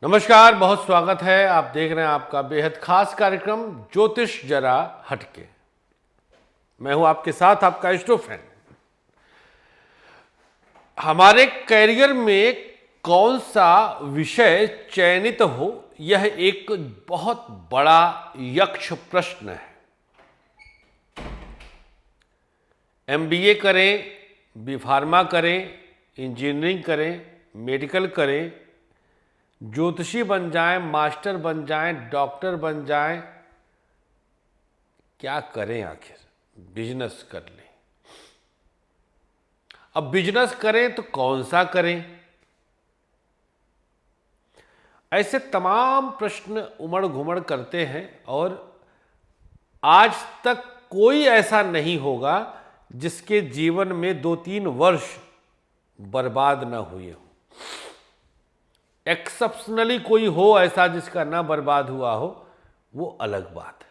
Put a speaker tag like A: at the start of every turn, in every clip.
A: नमस्कार, बहुत स्वागत है। आप देख रहे हैं आपका बेहद खास कार्यक्रम ज्योतिष जरा हटके। मैं हूं आपके साथ आपका इष्टो फैन। हमारे कैरियर में कौन सा विषय चयनित हो, यह एक बहुत बड़ा यक्ष प्रश्न है। एमबीए करें, बी फार्मा करें, इंजीनियरिंग करें, मेडिकल करें, ज्योतिषी बन जाएं, मास्टर बन जाएं, डॉक्टर बन जाएं, क्या करें आखिर? बिजनेस कर लें। अब बिजनेस करें तो कौन सा करें? ऐसे तमाम प्रश्न उमड़ घुमड़ करते हैं और आज तक कोई ऐसा नहीं होगा जिसके जीवन में 2-3 वर्ष बर्बाद ना हुए हो। एक्सेप्शनली कोई हो ऐसा जिसका ना बर्बाद हुआ हो, वो अलग बात है।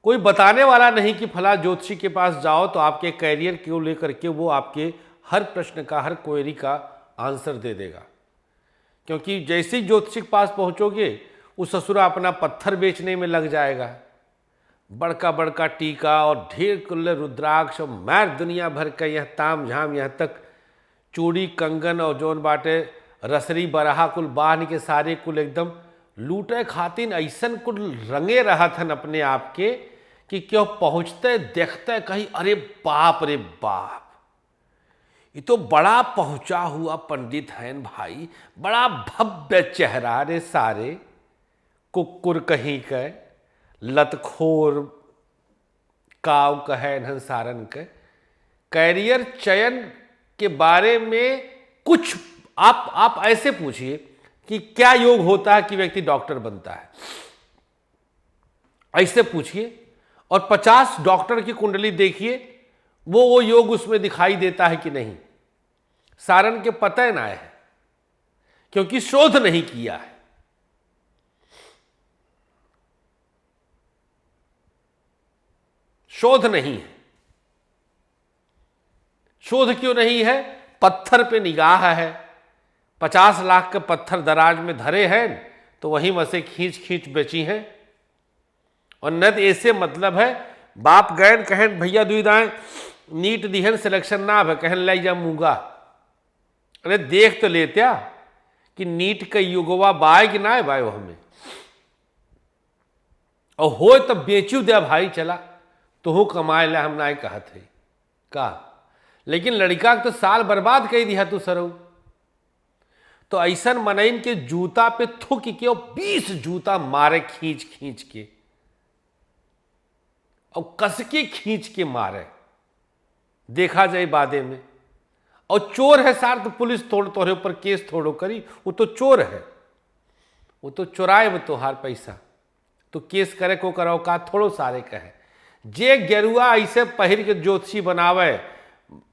A: कोई बताने वाला नहीं कि फला ज्योतिषी के पास जाओ तो आपके कैरियर को लेकर के वो आपके हर प्रश्न का, हर क्वेरी का आंसर दे देगा। क्योंकि जैसे ही ज्योतिषी के पास पहुंचोगे, वो ससुरा अपना पत्थर बेचने में लग जाएगा। बड़का बड़का टीका और ढेर कुल्ले रुद्राक्ष और मैर दुनिया भर का यह ताम झाम, यहाँ तक चूड़ी कंगन और जौन बाटे रसरी बरहा कुल बाहन के सारे कुल एकदम लूटे खातिन ऐसन कुल रंगे रहा थन अपने आप के कि क्यों पहुँचते देखते कहीं अरे बाप रे बाप, ये तो बड़ा पहुँचा हुआ पंडित है भाई, बड़ा भव्य चेहरा रे सारे, कुक्कुर कहीं के लतखोर काव कहे नन सारन के। कैरियर चयन के बारे में कुछ आप ऐसे पूछिए कि क्या योग होता है कि व्यक्ति डॉक्टर बनता है, ऐसे पूछिए और 50 डॉक्टर की कुंडली देखिए, वो योग उसमें दिखाई देता है कि नहीं। सारन के पता ना है, क्योंकि शोध नहीं किया है। शोध नहीं है। शोध क्यों नहीं है? पत्थर पे निगाह है। 50 लाख के पत्थर दराज में धरे हैं तो वहीं वसे खींच खींच बेची हैं। और न ऐसे मतलब है बाप गैन कहन भैया दुईदाएं नीट दिहन सिलेक्शन ना है, कहन लाई जा मूंगा। अरे देख तो लेत्या कि नीट का युगवा बाय कि ना बाय वो हमें, और हो तब बेचू दिया भाई, चला तो कमाए ला हम ना कहत है का। लेकिन लड़का तो साल बर्बाद कर दिया तू सरऊ। तो ऐसा मनइन के जूता पे थुक के 20 जूता मारे खींच खींच के, और कस के खींच के मारे, देखा जाए बादे में। और चोर है सार तो पुलिस थोड़े तोहरे ऊपर केस थोड़ो करी, वो तो चोर है, वो तो चुराए वो तोहार पैसा, तो केस करे को कराओ का थोड़ो सारे कहे। जे गेरुआ ऐसे पहिर के ज्योतिषी बनावे,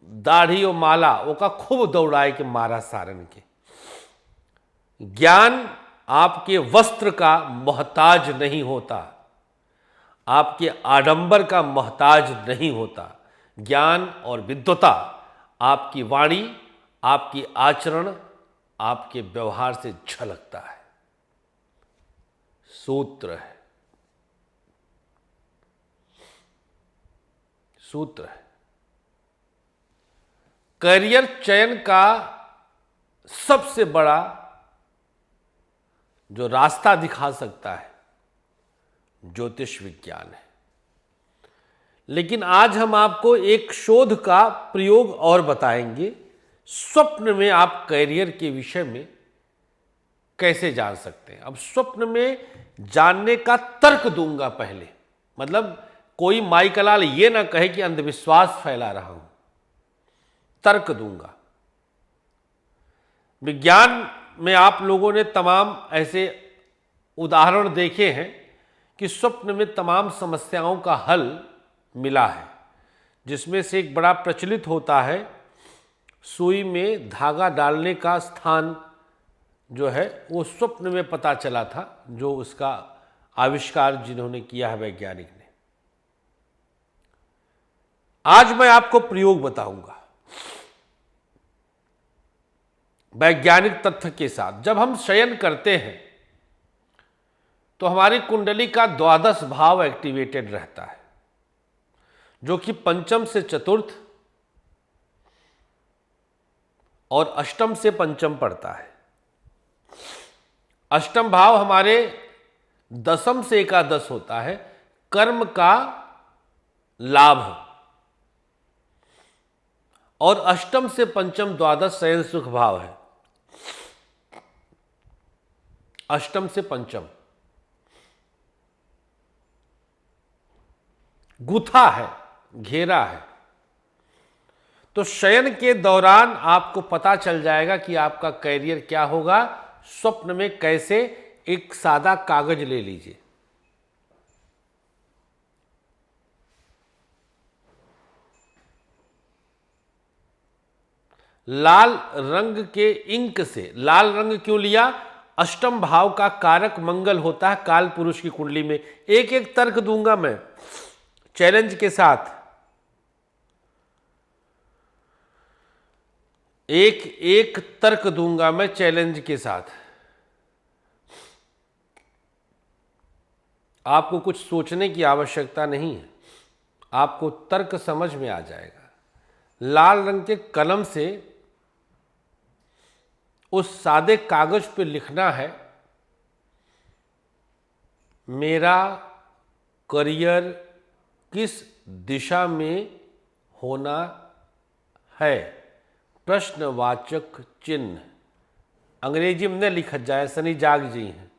A: दाढ़ी और माला, ओका खूब दौड़ाए के मारा सारन के। ज्ञान आपके वस्त्र का मोहताज नहीं होता, आपके आडंबर का मोहताज नहीं होता। ज्ञान और विद्वता आपकी वाणी, आपकी आचरण, आपके व्यवहार से झलकता है। सूत्र है, सूत्र है। करियर चयन का सबसे बड़ा जो रास्ता दिखा सकता है ज्योतिष विज्ञान है। लेकिन आज हम आपको एक शोध का प्रयोग और बताएंगे। स्वप्न में आप कैरियर के विषय में कैसे जान सकते हैं। अब स्वप्न में जानने का तर्क दूंगा पहले, मतलब कोई माइकलाल ये ना कहे कि अंधविश्वास फैला रहा हूं, तर्क दूंगा। विज्ञान में आप लोगों ने तमाम ऐसे उदाहरण देखे हैं कि स्वप्न में तमाम समस्याओं का हल मिला है, जिसमें से एक बड़ा प्रचलित होता है सुई में धागा डालने का स्थान जो है वो स्वप्न में पता चला था, जो उसका आविष्कार जिन्होंने किया है वैज्ञानिक ने। आज मैं आपको प्रयोग बताऊंगा। वैज्ञानिक तथ्य के साथ। जब हम शयन करते हैं तो हमारी कुंडली का द्वादश भाव एक्टिवेटेड रहता है, जो कि पंचम से चतुर्थ और अष्टम से पंचम पड़ता है। अष्टम भाव हमारे दशम से एकादश होता है, कर्म का लाभ, और अष्टम से पंचम द्वादश शयन सुख भाव है। अष्टम से पंचम गुथा है, घेरा है। तो शयन के दौरान आपको पता चल जाएगा कि आपका कैरियर क्या होगा। स्वप्न में कैसे, एक सादा कागज ले लीजिए, लाल रंग के इंक से। लाल रंग क्यों लिया? अष्टम भाव का कारक मंगल होता है काल पुरुष की कुंडली में। एक एक तर्क दूंगा मैं चैलेंज के साथ, एक एक तर्क दूंगा मैं चैलेंज के साथ। आपको कुछ सोचने की आवश्यकता नहीं है, आपको तर्क समझ में आ जाएगा। लाल रंग के कलम से उस सादे कागज पे लिखना है, मेरा करियर किस दिशा में होना है, प्रश्नवाचक चिन्ह। अंग्रेजी में लिखा जाए, सनी जाग जी हैं।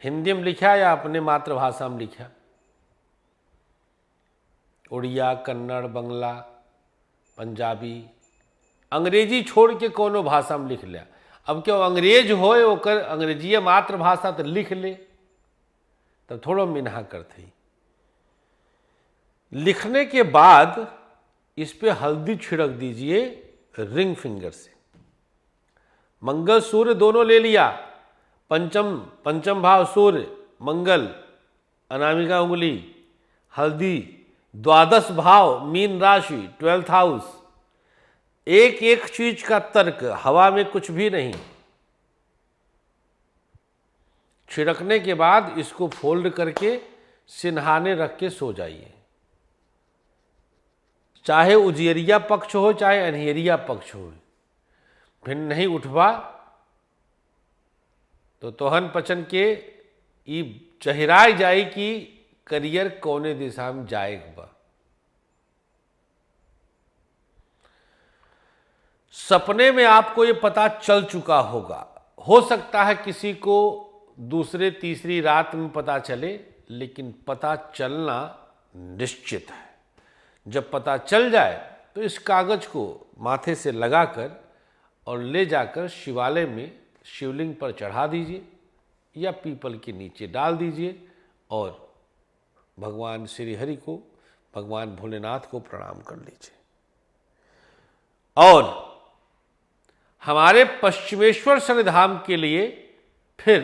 A: हिंदी में लिखा या अपने मातृभाषा में लिखा? उड़िया, कन्नड़, बंगला, पंजाबी, अंग्रेजी छोड़ के कोनो भाषा में लिख लिया। अब क्यों अंग्रेज होए ओकर अंग्रेजीय मातृभाषा तो लिख ले, तब थोड़ा मिनहा करते ही। लिखने के बाद इस पे हल्दी छिड़क दीजिए रिंग फिंगर से। मंगल सूर्य दोनों ले लिया, पंचम भाव सूर्य मंगल, अनामिका उंगली, हल्दी, द्वादश भाव मीन राशि 12th हाउस। एक एक चीज का तर्क, हवा में कुछ भी नहीं। छिड़कने के बाद इसको फोल्ड करके सिन्हाने रख के सो जाइए। चाहे उजियरिया पक्ष हो चाहे अनहेरिया पक्ष हो, फिर नहीं उठवा तो तोहन पचन के ई चहिराई जाए कि करियर कौने दिशा में जाएगा। सपने में आपको ये पता चल चुका होगा। हो सकता है किसी को दूसरे तीसरी रात में पता चले, लेकिन पता चलना निश्चित है। जब पता चल जाए तो इस कागज को माथे से लगाकर और ले जाकर शिवालय में शिवलिंग पर चढ़ा दीजिए या पीपल के नीचे डाल दीजिए और भगवान श्री हरि को, भगवान भोलेनाथ को प्रणाम कर लीजिए। और हमारे पश्चिमेश्वर शनिधाम के लिए फिर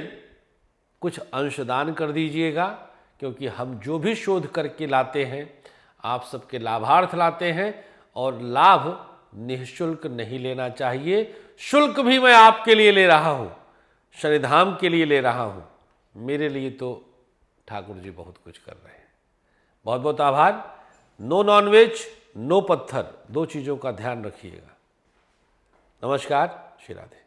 A: कुछ अंशदान कर दीजिएगा, क्योंकि हम जो भी शोध करके लाते हैं आप सबके लाभार्थ लाते हैं, और लाभ निःशुल्क नहीं लेना चाहिए। शुल्क भी मैं आपके लिए ले रहा हूँ, शनिधाम के लिए ले रहा हूँ। मेरे लिए तो ठाकुर जी बहुत कुछ कर रहे हैं। बहुत बहुत आभार। नो नॉनवेज, नो पत्थर, दो चीज़ों का ध्यान रखिएगा। नमस्कार, श्री राधे।